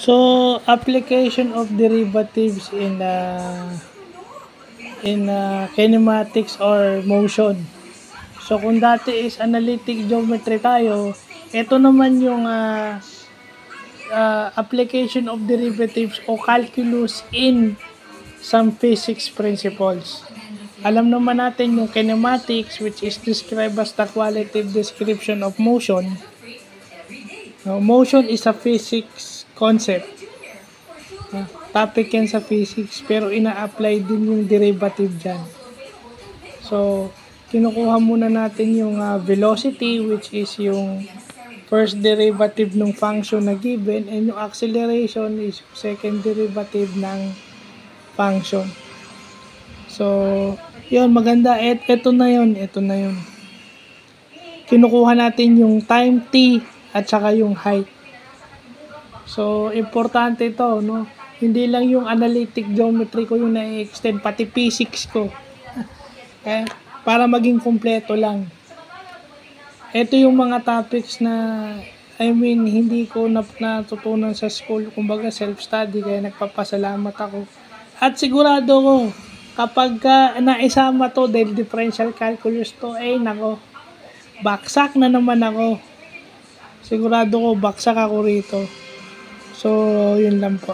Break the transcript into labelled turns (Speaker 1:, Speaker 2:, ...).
Speaker 1: So, application of derivatives in kinematics or motion. So, kung dati is analytic geometry tayo, ito naman yung application of derivatives o calculus in some physics principles. Alam naman natin yung kinematics, which is described as the qualitative description of motion. Now, motion is a physics concept. Topic yan sa physics, pero ina-apply din yung derivative dyan. So, kinukuha muna natin yung velocity, which is yung first derivative ng function na given, and yung acceleration is yung second derivative ng function. So, yun, maganda. Ito na yun. Kinukuha natin yung time t at saka yung height. So, importante ito, no? Hindi lang yung analytic geometry ko yung na-extend, pati physics ko. Para maging kompleto lang. Ito yung mga topics na, hindi ko natutunan sa school. Kumbaga, self-study, kaya nagpapasalamat ako. At sigurado ko, kapag naisama to, dahil differential calculus to, nako, baksak na naman ako. Sigurado ko, baksak ako rito. So, yun lang po.